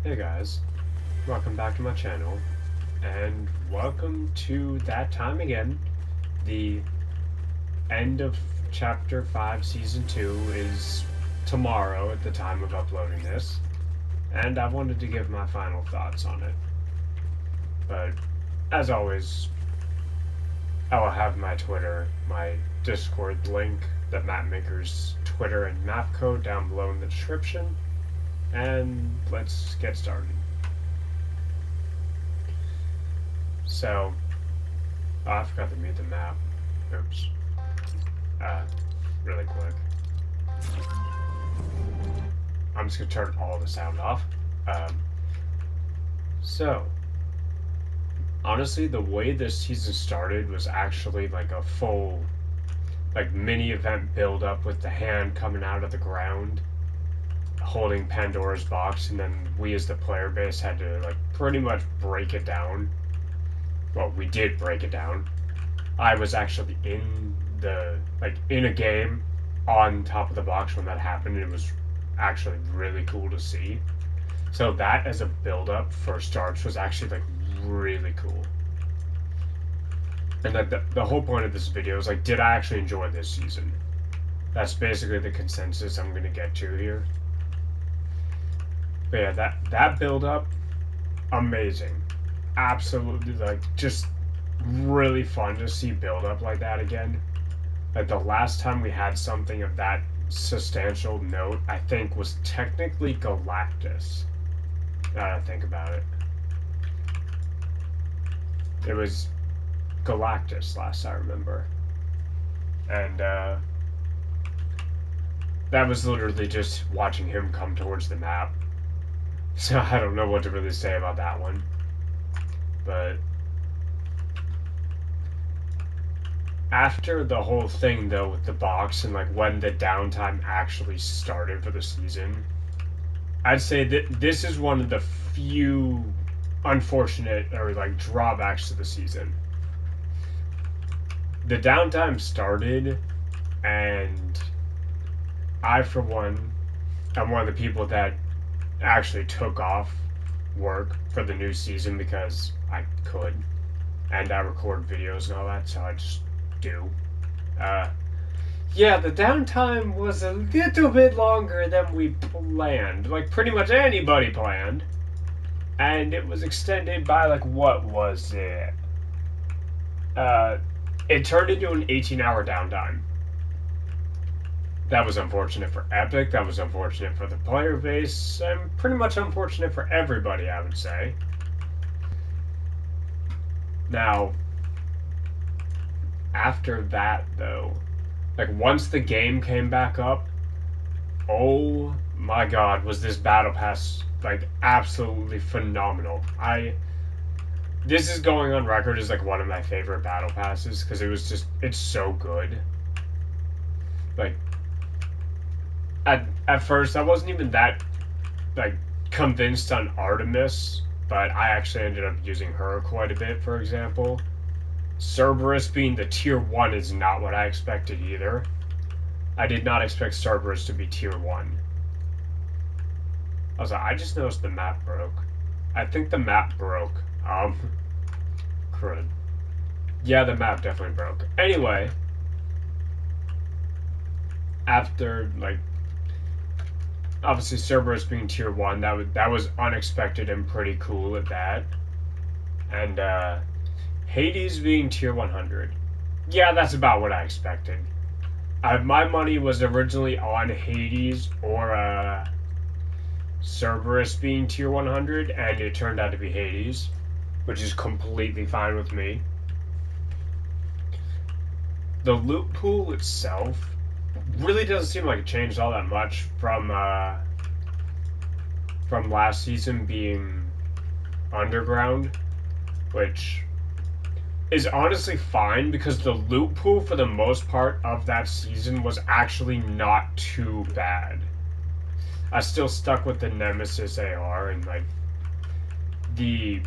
Hey guys, welcome back to my channel, and welcome to that time again. The end of Chapter 5 Season 2 is tomorrow at the time of uploading this, and I wanted to give my final thoughts on it. But, as always, I will have my Twitter, my Discord link, the Mapmaker's Twitter and map code down below in the description, and let's get started. So, I forgot to mute the map. Oops. Really quick. I'm just gonna turn all the sound off. So, honestly, the way this season started was actually like a full, like, mini event build up with the hand coming out of the ground, holding Pandora's box, and then we as the player base had to, like, pretty much break it down. Well, we did break it down. I was actually in a game on top of the box when that happened. It was actually really cool to see. So that as a build-up for starts was actually, like, really cool. And the whole point of this video is, like, did I actually enjoy this season? That's basically the consensus I'm gonna get to here. But yeah, that build-up, amazing. Absolutely, like, just really fun to see build up like that again. Like, the last time we had something of that substantial note, I think, was technically Galactus. Now that I think about it. It was Galactus last I remember. And that was literally just watching him come towards the map. So I don't know what to really say about that one. But after the whole thing, though, with the box and, like, when the downtime actually started for the season, I'd say that this is one of the few unfortunate, or, like, drawbacks to the season. The downtime started, and I, for one, am one of the people that actually took off work for the new season because I could, and I record videos and all that, so I just do. Yeah, the downtime was a little bit longer than we planned. Like, pretty much anybody planned. And it was extended by, like, what was it? It turned into an 18-hour downtime. That was unfortunate for Epic, that was unfortunate for the player base, and pretty much unfortunate for everybody, I would say. Now, after that, though, like, once the game came back up, oh my god, was this battle pass, like, absolutely phenomenal. This is going on record as, like, one of my favorite battle passes, because it was just, it's so good. Like, at first I wasn't even that, like, convinced on Artemis, but I actually ended up using her quite a bit, for example. Cerberus being the tier 1 is not what I expected either. I did not expect Cerberus to be tier 1. I was like, I just noticed the map broke. I think the map broke. Crud. Yeah, the map definitely broke. Anyway, after, like, obviously Cerberus being tier 1, that was unexpected and pretty cool at that. And Hades being tier 100. Yeah, that's about what I expected. My money was originally on Hades or Cerberus being tier 100, and it turned out to be Hades, which is completely fine with me. The loot pool itself really doesn't seem like it changed all that much from last season being underground, which is honestly fine because the loot pool for the most part of that season was actually not too bad. I still stuck with the Nemesis AR, and, like, the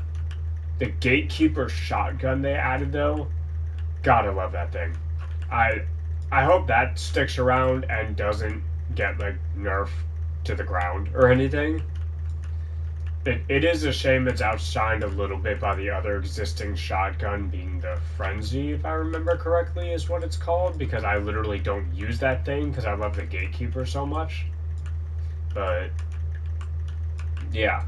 Gatekeeper shotgun they added, though, gotta love that thing. I hope that sticks around and doesn't get, like, nerfed to the ground or anything. it is a shame it's outshined a little bit by the other existing shotgun, being the Frenzy, if I remember correctly, is what it's called, because I literally don't use that thing because I love the Gatekeeper so much. But yeah,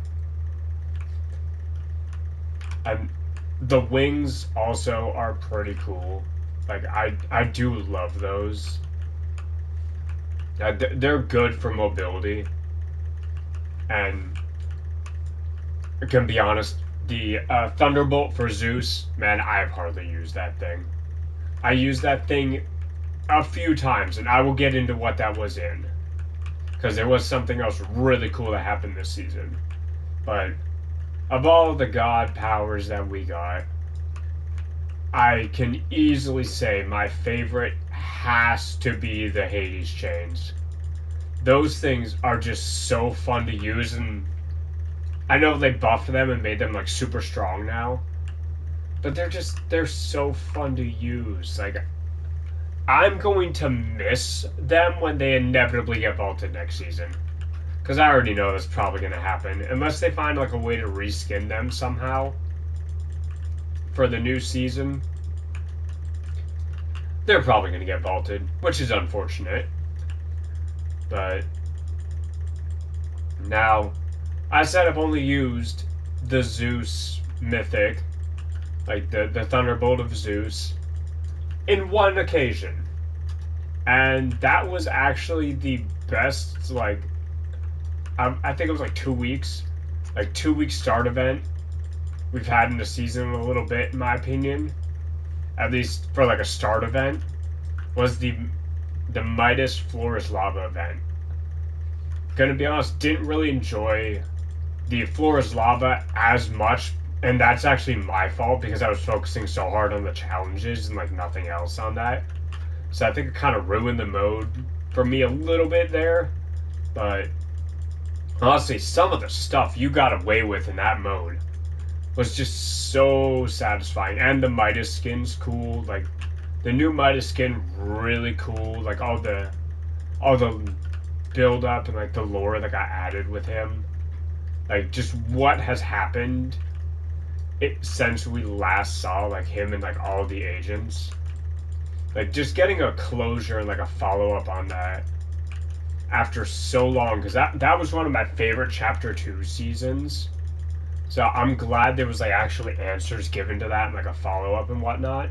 and the wings also are pretty cool. Like I do love those. They're good for mobility, and I can be honest, the Thunderbolt for Zeus, man, I've hardly used that thing. I used that thing a few times, and I will get into what that was in, because there was something else really cool that happened this season. But of all the god powers that we got, I can easily say my favorite has to be the Hades chains. Those things are just so fun to use, and I know they buffed them and made them like super strong now, but they're so fun to use. Like I'm going to miss them when they inevitably get vaulted next season. Because I already know that's probably going to happen. Unless they find like a way to reskin them somehow for the new season, they're probably going to get vaulted, which is unfortunate. But now, I said I've only used the Zeus Mythic, like the Thunderbolt of Zeus, in one occasion. And that was actually the best, like, I think it was like 2 weeks, like 2 week start event we've had in the season a little bit, in my opinion. At least for like a start event, was the Midas Floor is Lava event. Gonna be honest, didn't really enjoy the Floor is Lava as much, and that's actually my fault because I was focusing so hard on the challenges and like nothing else on that. So I think it kind of ruined the mode for me a little bit there. But honestly, some of the stuff you got away with in that mode was just so satisfying. And the Midas skin's cool. Like the new Midas skin, really cool. Like all the build up and like the lore that got added with him. Like just what has happened since we last saw like him and like all the agents. Like just getting a closure and like a follow up on that after so long, because that was one of my favorite chapter 2 seasons. So I'm glad there was like actually answers given to that and like a follow up and whatnot.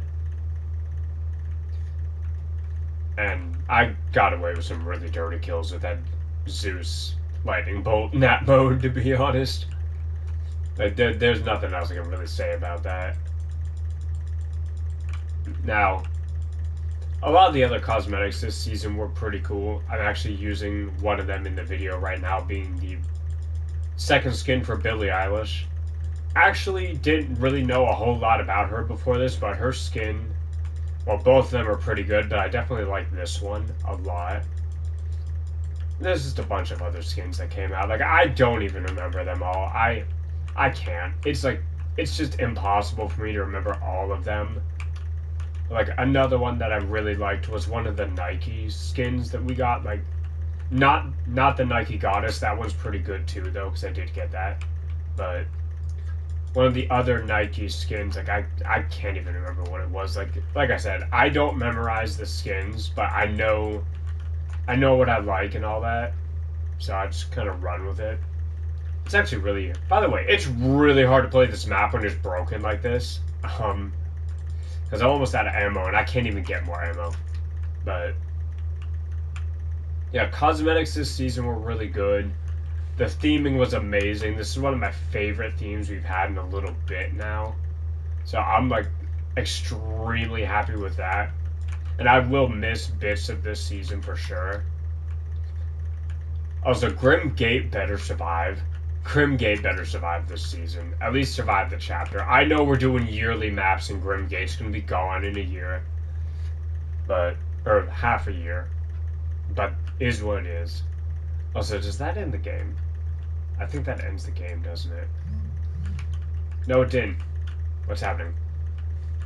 And I got away with some really dirty kills with that Zeus lightning bolt in that mode, to be honest. Like there's nothing else I can really say about that. Now, a lot of the other cosmetics this season were pretty cool. I'm actually using one of them in the video right now, being the second skin for Billie Eilish. Actually didn't really know a whole lot about her before this, but her skin, well, both of them are pretty good, but I definitely like this one a lot. There's just a bunch of other skins that came out. Like, I don't even remember them all. I can't. It's like, it's just impossible for me to remember all of them. Like, another one that I really liked was one of the Nike skins that we got. Like, not the Nike Goddess. That one's pretty good too, though, because I did get that. But one of the other Nike skins, like, I can't even remember what it was. Like I said, I don't memorize the skins, but I know what I like and all that. So I just kind of run with it. It's actually really, by the way, it's really hard to play this map when it's broken like this. Because I'm almost out of ammo, and I can't even get more ammo. But yeah, cosmetics this season were really good. The theming was amazing. This is one of my favorite themes we've had in a little bit now. So I'm like extremely happy with that. And I will miss bits of this season for sure. Also, Grim Gate better survive. Grim Gate better survive this season. At least survive the chapter. I know we're doing yearly maps and Grim Gate's going to be gone in a year. Or half a year. But is what it is. Also, does that end the game? I think that ends the game, doesn't it? No, it didn't. What's happening?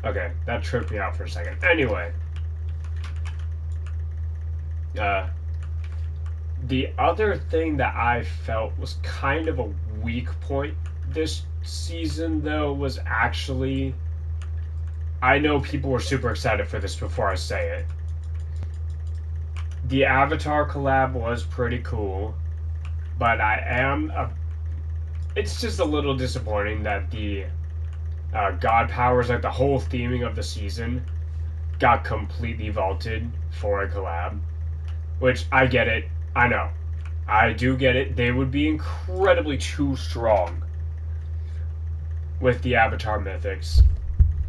Okay, that tripped me out for a second. Anyway. The other thing that I felt was kind of a weak point this season, though, was actually, I know people were super excited for this before I say it. The Avatar collab was pretty cool, but it's just a little disappointing that the God powers, like the whole theming of the season, got completely vaulted for a collab. Which I get it. I know. I do get it. They would be incredibly too strong with the Avatar mythics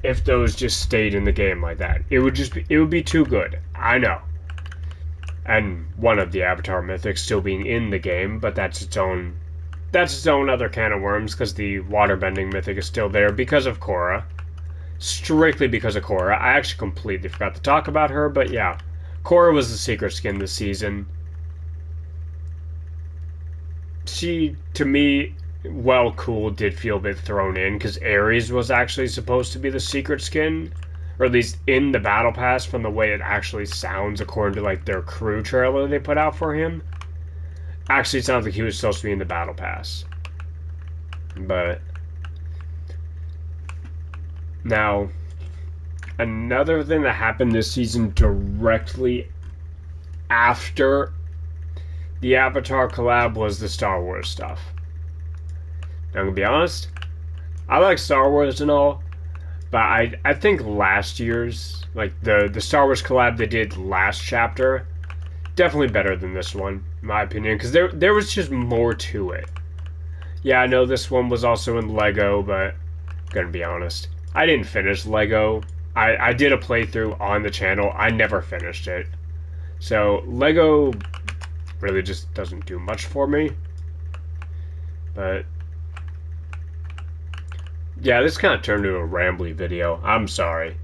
if those just stayed in the game like that. It would be too good. I know. And one of the Avatar mythics still being in the game, but that's its own other can of worms because the waterbending mythic is still there because of Korra. Strictly because of Korra. I actually completely forgot to talk about her, but yeah. Korra was the secret skin this season. She, to me, well, cool, did feel a bit thrown in because Ares was actually supposed to be the secret skin, or at least in the battle pass from the way it actually sounds according to like their crew trailer they put out for him. Actually, it sounds like he was supposed to be in the battle pass. But now, another thing that happened this season directly after the Avatar collab was the Star Wars stuff. Now, I'm gonna be honest, I like Star Wars and all, but I think last year's, like the Star Wars collab they did last chapter, definitely better than this one, in my opinion, because there was just more to it. Yeah, I know this one was also in Lego, but I'm gonna be honest, I didn't finish Lego. I did a playthrough on the channel. I never finished it. So Lego really just doesn't do much for me. But yeah, this kind of turned into a rambly video. I'm sorry.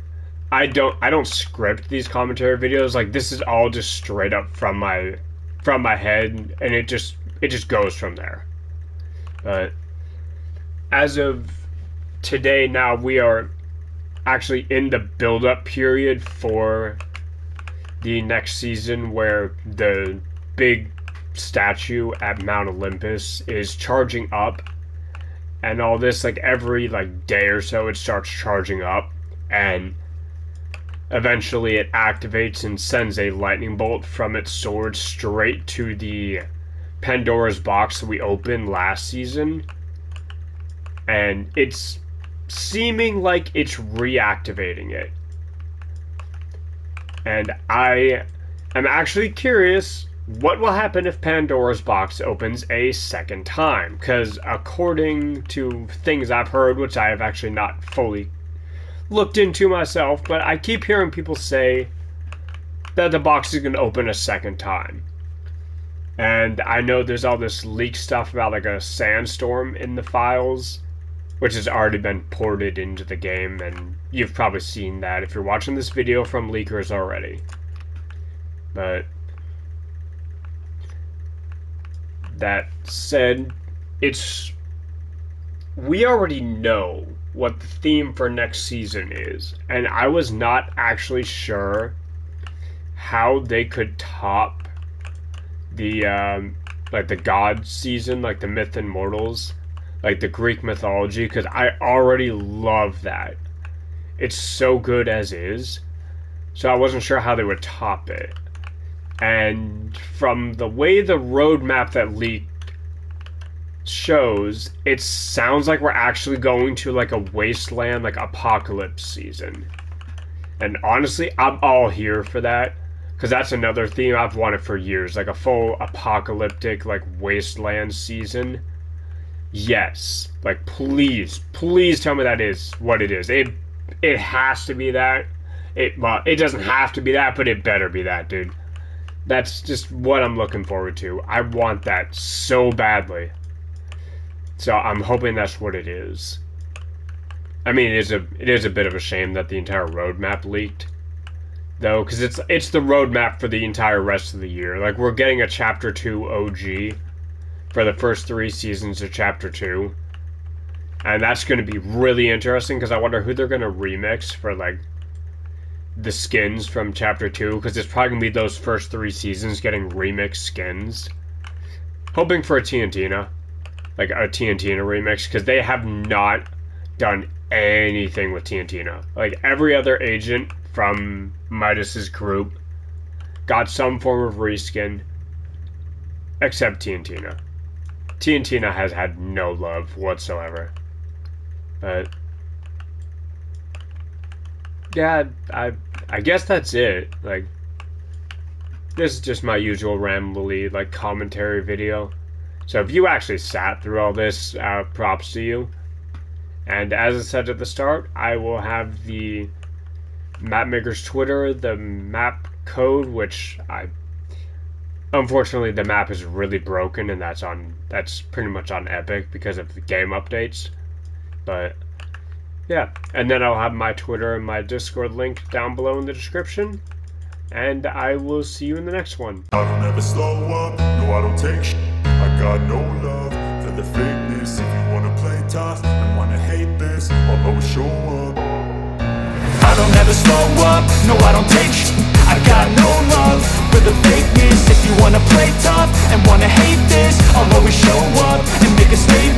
I don't script these commentary videos. Like this is all just straight up from my head, and it just goes from there. But as of today, now we are actually in the build-up period for the next season, where the big statue at Mount Olympus is charging up, and all this, like every like day or so it starts charging up, and eventually it activates and sends a lightning bolt from its sword straight to the Pandora's box that we opened last season, and it's seeming like it's reactivating it. And I am actually curious what will happen if Pandora's box opens a second time, because according to things I've heard, which I have actually not fully looked into myself, but I keep hearing people say that the box is going to open a second time. And I know there's all this leak stuff about like a sandstorm in the files, which has already been ported into the game, and you've probably seen that if you're watching this video from leakers already. But that said, we already know what the theme for next season is, and I was not actually sure how they could top the like the god season, like the Myth and Mortals, like the Greek mythology, because I already love that. It's so good as is, so I wasn't sure how they would top it. And from the way the roadmap that leaked shows, it sounds like we're actually going to like a wasteland, like apocalypse season. And honestly, I'm all here for that, because that's another theme I've wanted for years, like a full apocalyptic, like wasteland season. Yes, like please tell me that is what it is. It has to be that. It doesn't have to be that, but it better be that, dude. That's just what I'm looking forward to. I want that so badly. So I'm hoping that's what it is. I mean, it is a bit of a shame that the entire roadmap leaked, though, because it's the roadmap for the entire rest of the year. Like, we're getting a Chapter 2 OG for the first 3 seasons of Chapter 2. And that's going to be really interesting, because I wonder who they're going to remix for, like, the skins from Chapter 2, because it's probably going to be those first 3 seasons getting remixed skins. hoping for a TNTina, like a TNTina remix, because they have not done anything with TNTina. Like every other agent from Midas's group got some form of reskin, except TNTina. TNTina has had no love whatsoever. But yeah, I guess that's it. Like, this is just my usual rambly like commentary video. So if you actually sat through all this, props to you. And as I said at the start, I will have the mapmaker's Twitter, the map code, which unfortunately the map is really broken, and that's pretty much on Epic because of the game updates. But yeah, and then I'll have my Twitter and my Discord link down below in the description. And I will see you in the next one. I don't ever slow up, no I don't take sh**. I got no love for the fakeness. If you wanna play tough and wanna hate this, I'll always show up. I don't ever slow up, no I don't take sh**. I got no love for the fakeness. If you wanna play tough and wanna hate this, I'll always show up and make a statement.